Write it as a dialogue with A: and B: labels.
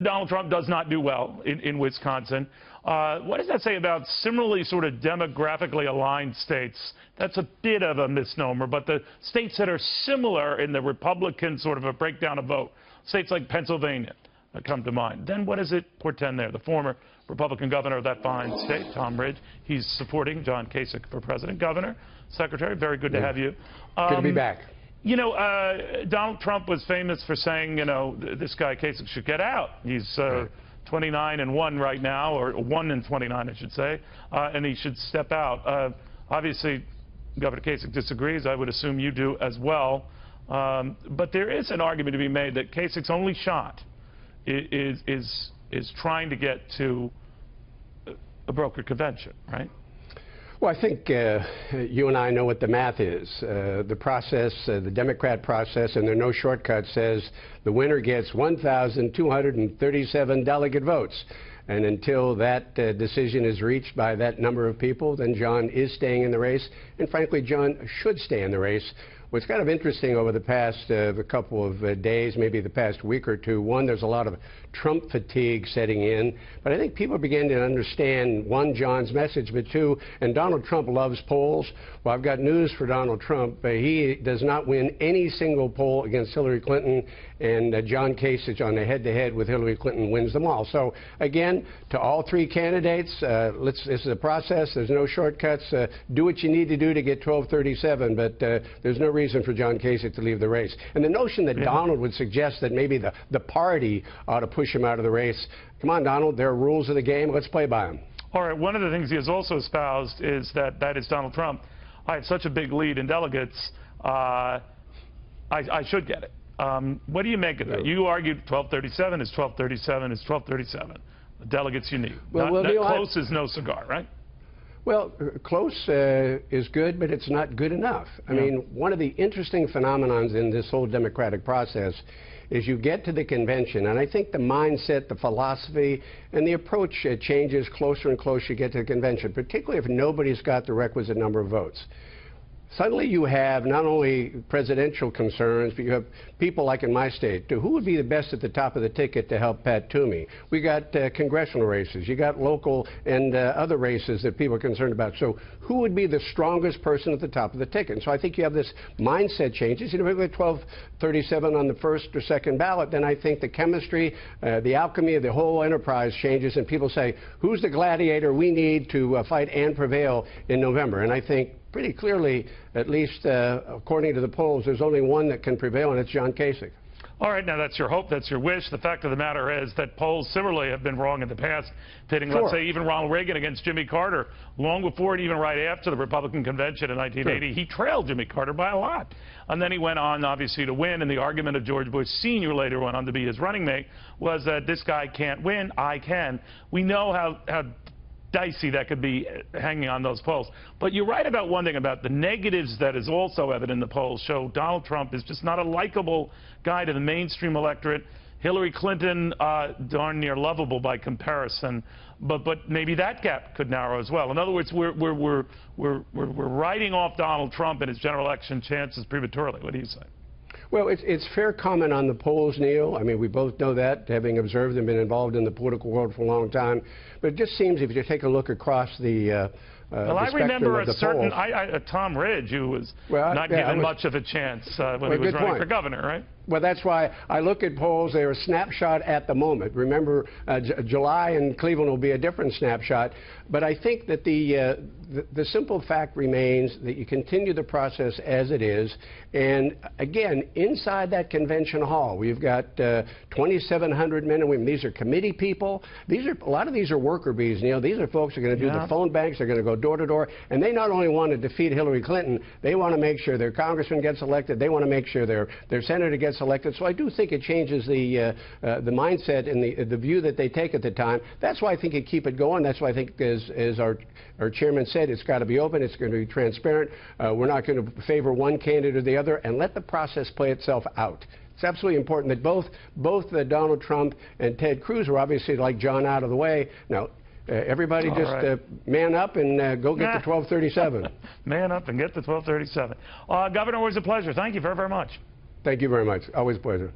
A: Donald Trump does not do well in Wisconsin. What does that say about similarly sort of demographically aligned states? That's a bit of a misnomer, but the states that are similar in the Republican sort of a breakdown of vote, states like Pennsylvania come to mind. Then what does it portend there? The former Republican governor of that fine state, Tom Ridge, he's supporting John Kasich for president. Governor, Secretary, very good to have you.
B: Good to be back.
A: You know, Donald Trump was famous for saying, you know, this guy Kasich should get out. He's 29-1 right now, or 1-29, I should say, and he should step out. Obviously, Governor Kasich disagrees. I would assume you do as well. But there is an argument to be made that Kasich's only shot is trying to get to a brokered convention, right?
B: Well, I think you and I know what the math is. The process, the Democrat process, and there are no shortcuts, says the winner gets 1,237 delegate votes. And until that decision is reached by that number of people, then John is staying in the race. And frankly, John should stay in the race. What's kind of interesting over the past couple of days, maybe the past week or two, one, there's a lot of Trump fatigue setting in, but I think people begin to understand, one, John's message, but two, and Donald Trump loves polls. Well, I've got news for Donald Trump. He does not win any single poll against Hillary Clinton, and John Kasich on the head-to-head with Hillary Clinton wins them all. So, again, to all three candidates, this is a process. There's no shortcuts. Do what you need to do to get 1237, but there's no reason for John Kasich to leave the race. And the notion that Donald would suggest that maybe the party ought to push him out of the race. Come on, Donald, there are rules of the game. Let's play by them.
A: All right, one of the things he has also espoused is that is Donald Trump. I have such a big lead in delegates, I should get it. What do you make of that? You argued 1237 is 1237 is 1237. The delegates you need.
B: Well,
A: close is no cigar, right?
B: Well, close is good, but it's not good enough. I mean, one of the interesting phenomenons in this whole democratic process is you get to the convention, and I think the mindset, the philosophy, and the approach changes closer and closer you get to the convention, particularly if nobody's got the requisite number of votes. Suddenly you have not only presidential concerns, but you have people like in my state. Who would be the best at the top of the ticket to help Pat Toomey? We got congressional races. You got local and other races that people are concerned about. So who would be the strongest person at the top of the ticket? And so I think you have this mindset changes. You know, if we have 1237 on the first or second ballot, then I think the chemistry, the alchemy of the whole enterprise changes, and people say, who's the gladiator we need to fight and prevail in November? And I think pretty clearly, at least according to the polls, there's only one that can prevail, and it's John Kasich.
A: All right, now that's your hope, that's your wish. The fact of the matter is that polls similarly have been wrong in the past, pitting, let's say, even Ronald Reagan against Jimmy Carter. Long before and even right after the Republican convention in 1980, he trailed Jimmy Carter by a lot. And then he went on, obviously, to win, and the argument of George Bush Sr. later went on to be his running mate was that this guy can't win, I can. We know how dicey that could be hanging on those polls. But you're right about one thing about the negatives that is also evident in the polls show Donald Trump is just not a likable guy to the mainstream electorate. Hillary Clinton, darn near lovable by comparison, but maybe that gap could narrow as well. In other words, we're writing off Donald Trump and his general election chances prematurely. What do you say?
B: Well, it's fair comment on the polls, Neil. I mean, we both know that, having observed and been involved in the political world for a long time. But it just seems if you take a look across the
A: well, I remember a certain Tom Ridge who was not given much of a chance when he was running for governor, right?
B: Well, that's why I look at polls. They're a snapshot at the moment. Remember, July in Cleveland will be a different snapshot. But I think that the simple fact remains that you continue the process as it is. And again, inside that convention hall, we've got 2,700 men and women. These are committee people. A lot of these are worker bees. You know, these are folks who are going to do the phone banks. They're going to go door to door. And they not only want to defeat Hillary Clinton, they want to make sure their congressman gets elected. They want to make sure their senator gets elected. So I do think it changes the mindset and the view that they take at the time. That's why I think you keep it going. That's why I think, as our chairman said, it's got to be open. It's going to be transparent. We're not going to favor one candidate or the other, and let the process play itself out. It's absolutely important that both Donald Trump and Ted Cruz are obviously like John out of the way. Now, everybody just man up and go get the 1237.
A: Man up and get the 1237. Governor, always a pleasure. Thank you very, very much.
B: Thank you very much. Always a pleasure.